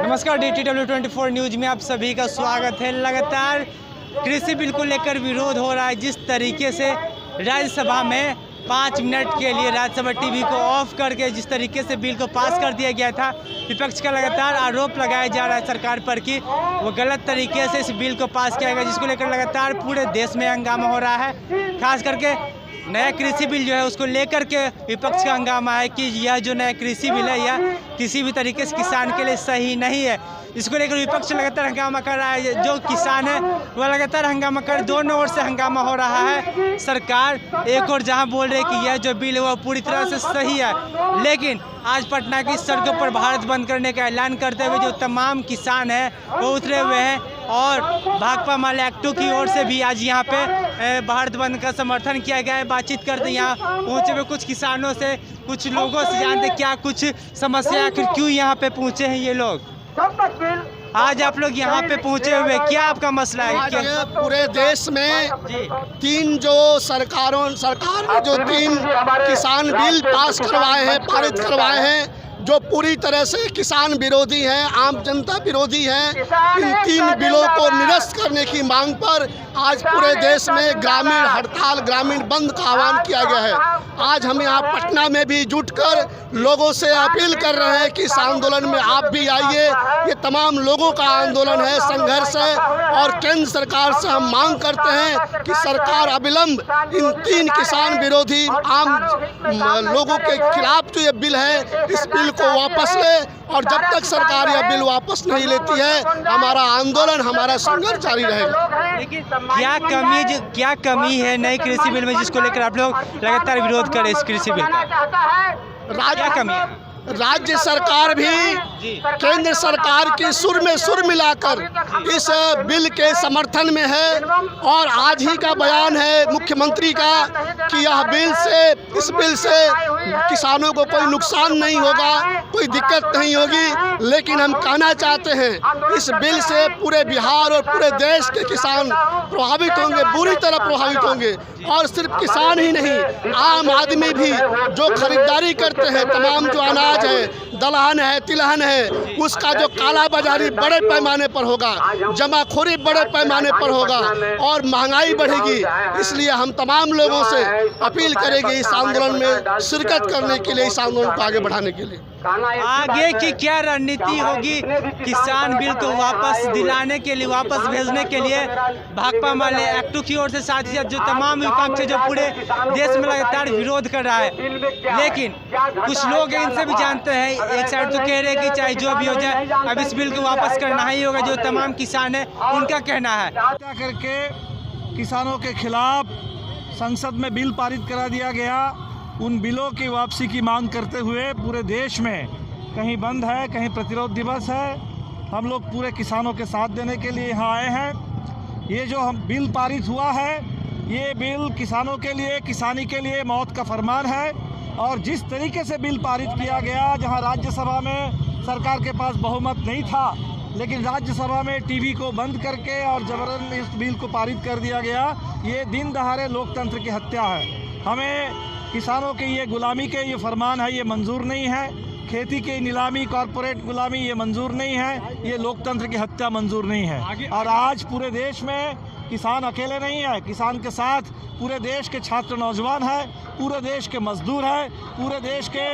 नमस्कार, DTW24 news में आप सभी का स्वागत है। लगातार कृषि बिल को लेकर विरोध हो रहा है। जिस तरीके से राज्यसभा में 5 मिनट के लिए राज्यसभा टीवी को ऑफ करके जिस तरीके से बिल को पास कर दिया गया था, विपक्ष का लगातार आरोप लगाया जा रहा है सरकार पर कि वो गलत तरीके से इस बिल को पास किया गया, जिसको लेकर लगातार पूरे देश में हंगामा हो रहा है। खास करके नया कृषि बिल जो है उसको लेकर के विपक्ष का हंगामा है कि यह जो नया कृषि बिल है यह किसी भी तरीके से किसान के लिए सही नहीं है। इसको लेकर विपक्ष लगातार हंगामा कर रहा है। जो किसान है वह लगातार हंगामा कर, दोनों ओर से हंगामा हो रहा है। सरकार एक और जहां बोल रही है कि यह जो बिल है वह पूरी तरह से सही है, लेकिन आज पटना की सड़कों पर भारत बंद करने का ऐलान करते हुए जो तमाम किसान हैं वो उतरे हुए हैं और भाकपा माले एक्टू की ओर से भी आज यहाँ पे भारत बंद का समर्थन किया गया है। बातचीत करते यहाँ पहुँचे हुए कुछ किसानों से, कुछ लोगों से जानते क्या कुछ समस्या, आखिर क्यों यहाँ पे पहुँचे हैं ये लोग। आज आप लोग यहाँ पे पहुँचे हुए, क्या आपका मसला है? क्या पूरे देश में तीन जो सरकार ने जो 3 किसान बिल पास करवाए हैं, पारित करवाए हैं, जो पूरी तरह से किसान विरोधी हैं, आम जनता विरोधी हैं, इन 3 बिलों को निरस्त करने की मांग पर आज पूरे देश में ग्रामीण हड़ताल, ग्रामीण बंद का आह्वान किया गया है। आज हम यहाँ पटना में भी जुटकर लोगों से अपील कर रहे हैं कि इस आंदोलन में आप भी आइए। ये तमाम लोगों का आंदोलन है, संघर्ष है और केंद्र सरकार से हम मांग करते हैं कि सरकार अविलंब इन 3 किसान विरोधी आम लोगों के खिलाफ जो ये बिल है, इस बिल को वापस ले और जब तक सरकार यह बिल वापस नहीं लेती है हमारा आंदोलन, हमारा संघर्ष जारी रहेगा। लेकिन क्या कमी है नए कृषि बिल में जिसको लेकर आप लोग लगातार विरोध करें इस कृषि बिल का? क्या कमी है? राज्य सरकार भी केंद्र सरकार की सुर में सुर मिलाकर इस बिल के समर्थन में है और आज ही का बयान है मुख्यमंत्री का कि इस बिल से किसानों को कोई नुकसान नहीं होगा, कोई दिक्कत नहीं होगी। लेकिन हम कहना चाहते हैं इस बिल से पूरे बिहार और पूरे देश के किसान प्रभावित होंगे, बुरी तरह प्रभावित होंगे। और सिर्फ किसान ही नहीं, आम आदमी भी जो खरीदारी करते हैं, तमाम जो अनाज है, दलहन है, तिलहन है, उसका जो काला बाजारी बड़े पैमाने पर होगा, जमाखोरी बड़े पैमाने पर होगा और महंगाई बढ़ेगी। इसलिए हम तमाम लोगों से अपील करेंगे इस आंदोलन में शिरकत करने के लिए, इस आंदोलन को आगे बढ़ाने के लिए। आगे की क्या रणनीति होगी किसान बिल को वापस दिलाने के लिए, वापस भेजने के लिए? भाकपा माले एक्टू की ओर से साथ ही साथ जो तमाम विपक्ष जो पूरे देश में लगातार विरोध कर रहा है, लेकिन कुछ लोग इनसे भी जानते हैं, एक साइड तो कह रहे हैं कि चाहे जो भी हो जाए अब इस बिल को वापस करना ही होगा। जो तमाम किसान है उनका कहना है क्या करके किसानों के खिलाफ संसद में बिल पारित करा दिया गया। उन बिलों की वापसी की मांग करते हुए पूरे देश में कहीं बंद है, कहीं प्रतिरोध दिवस है। हम लोग पूरे किसानों के साथ देने के लिए यहाँ आए हैं। ये जो हम बिल पारित हुआ है, ये बिल किसानों के लिए, किसानी के लिए मौत का फरमान है। और जिस तरीके से बिल पारित किया गया, जहाँ राज्यसभा में सरकार के पास बहुमत नहीं था, लेकिन राज्यसभा में टीवी को बंद करके और जबरन इस बिल को पारित कर दिया गया, ये दिन दहाड़े लोकतंत्र की हत्या है। हमें किसानों के ये गुलामी के ये फरमान है, ये मंजूर नहीं है। खेती की नीलामी, कॉरपोरेट गुलामी ये मंजूर नहीं है। ये लोकतंत्र की हत्या मंजूर नहीं है। और आज पूरे देश में किसान अकेले नहीं है, किसान के साथ पूरे देश के छात्र नौजवान हैं, पूरे देश के मजदूर हैं, पूरे देश के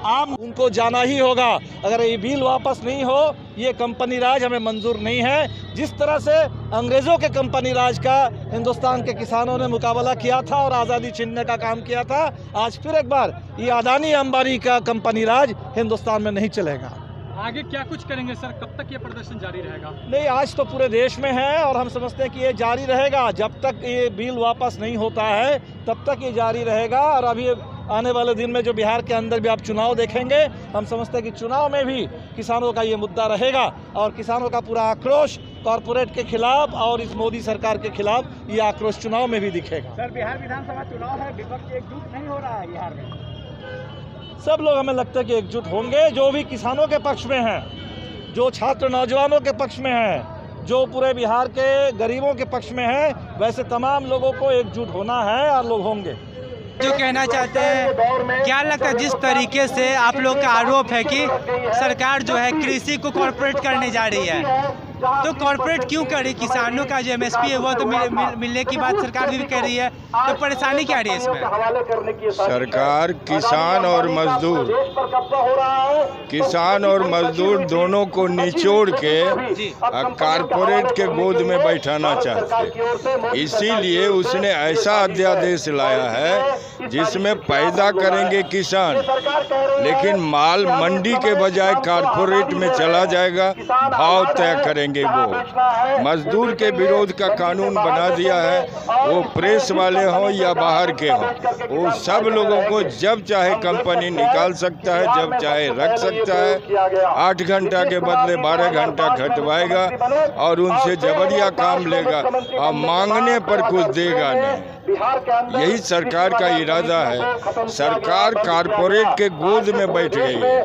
आम, उनको जाना ही होगा। अगर ये बिल वापस नहीं हो, ये कंपनी राज हमें मंजूर नहीं है। जिस तरह से अंग्रेज़ों के कंपनी राज का हिंदुस्तान के किसानों ने मुकाबला किया था और आज़ादी छीनने का काम किया था, आज फिर एक बार ये अदानी अंबानी का कंपनी राज हिंदुस्तान में नहीं चलेगा। आगे क्या कुछ करेंगे सर? कब तक ये प्रदर्शन जारी रहेगा? नहीं, आज तो पूरे देश में है और हम समझते हैं कि ये जारी रहेगा। जब तक ये बिल वापस नहीं होता है तब तक ये जारी रहेगा। और अभी आने वाले दिन में जो बिहार के अंदर भी आप चुनाव देखेंगे, हम समझते हैं कि चुनाव में भी किसानों का ये मुद्दा रहेगा और किसानों का पूरा आक्रोश कॉरपोरेट के खिलाफ और इस मोदी सरकार के खिलाफ ये आक्रोश चुनाव में भी दिखेगा। सर, बिहार विधानसभा चुनाव है, विपक्ष एकजुट नहीं हो रहा है बिहार में। सब लोग हमें लगता है कि एकजुट होंगे, जो भी किसानों के पक्ष में हैं, जो छात्र नौजवानों के पक्ष में हैं, जो पूरे बिहार के गरीबों के पक्ष में हैं, वैसे तमाम लोगों को एकजुट होना है और लोग होंगे। जो कहना चाहते हैं, क्या लगता है जिस तरीके से आप लोग का आरोप है कि सरकार जो है कृषि को कॉर्पोरेट करने जा रही है, तो कॉर्पोरेट क्यों कर रही? किसानों का जो एमएसपी है वो तो मिलने की बात सरकार भी कह रही है, तो परेशानी क्या रही है इसमें? सरकार किसान और मजदूर दोनों को निचोड़ के कारपोरेट के गोद में बैठाना चाहती है। इसीलिए उसने ऐसा अध्यादेश लाया है जिसमें पैदा करेंगे किसान, लेकिन माल मंडी के बजाय कारपोरेट में चला जाएगा, भाव तय करेंगे वो। मजदूर के विरोध का कानून बना दिया है, वो प्रेस वाले हों या बाहर के हों, वो सब लोगों को जब चाहे कंपनी निकाल सकता है, जब चाहे रख सकता है। 8 घंटा के बदले 12 घंटा घटवाएगा और उनसे जबरिया काम लेगा और मांगने पर कुछ देगा नहीं। यही सरकार का इरादा है। सरकार कारपोरेट के गोद में बैठ गई है।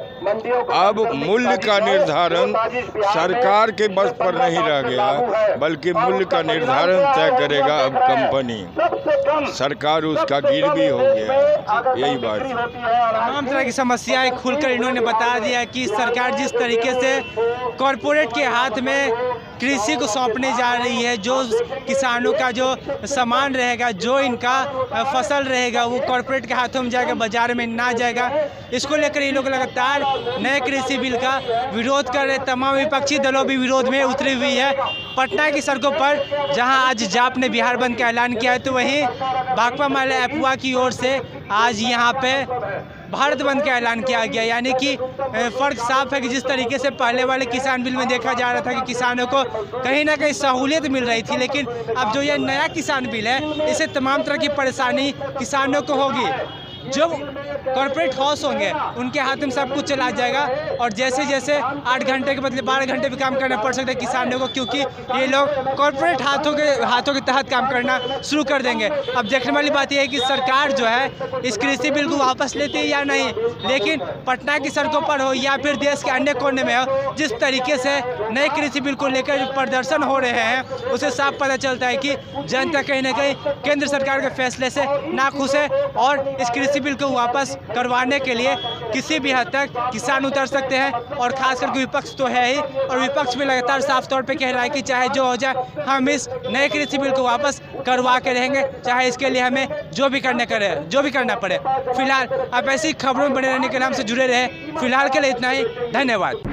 अब मूल्य का निर्धारण सरकार के बस पर नहीं रह गया, बल्कि मूल्य का निर्धारण तय करेगा अब कंपनी। सरकार उसका गिरवी हो गया। यही बात है। तमाम तरह की समस्याएं खुलकर इन्होंने बता दिया कि सरकार जिस तरीके से कॉर्पोरेट के हाथ में कृषि को सौंपने जा रही है, जो किसानों का जो सामान रहेगा, जो इनका फसल रहेगा, वो कॉर्पोरेट के हाथों में जाएगा, बाजार में ना जाएगा। इसको लेकर ये लोग लगातार नए कृषि बिल का विरोध कर रहे। तमाम विपक्षी दलों भी विरोध में उतरी हुई है। पटना की सड़कों पर जहां आज जाप ने बिहार बंद का ऐलान किया है, तो वहीं भाकपा माले अफवाह की ओर से आज यहाँ पे भारत बंद का ऐलान किया गया। यानी कि फ़र्क साफ है कि जिस तरीके से पहले वाले किसान बिल में देखा जा रहा था कि किसानों को कहीं ना कहीं सहूलियत मिल रही थी, लेकिन अब जो ये नया किसान बिल है, इससे तमाम तरह की परेशानी किसानों को होगी। जो कॉर्पोरेट हाउस होंगे उनके हाथ में सब कुछ चला जाएगा और जैसे जैसे 8 घंटे के बदले 12 घंटे भी काम करना पड़ सकता है किसानों को, क्योंकि ये लोग कॉर्पोरेट हाथों के तहत काम करना शुरू कर देंगे। अब देखने वाली बात यह है कि सरकार जो है इस कृषि बिल को वापस लेती है या नहीं। लेकिन पटना की सड़कों पर हो या फिर देश के अन्य कोने में हो, जिस तरीके से नए कृषि बिल को लेकर प्रदर्शन हो रहे हैं, उसे साफ पता चलता है कि जनता कहीं ना कहीं केंद्र सरकार के फैसले से नाखुश है और इस कृषि बिल को वापस करवाने के लिए किसी भी हद तक किसान उतर सकते हैं। और खास करके विपक्ष तो है ही, और विपक्ष भी लगातार साफ तौर पे कह रहा है कि चाहे जो हो जाए, हम इस नए कृषि बिल को वापस करवा के रहेंगे, चाहे इसके लिए हमें जो भी करना पड़े। फिलहाल आप ऐसी खबरों में बने रहने के लिए हमसे जुड़े रहे। फिलहाल के लिए इतना ही। धन्यवाद।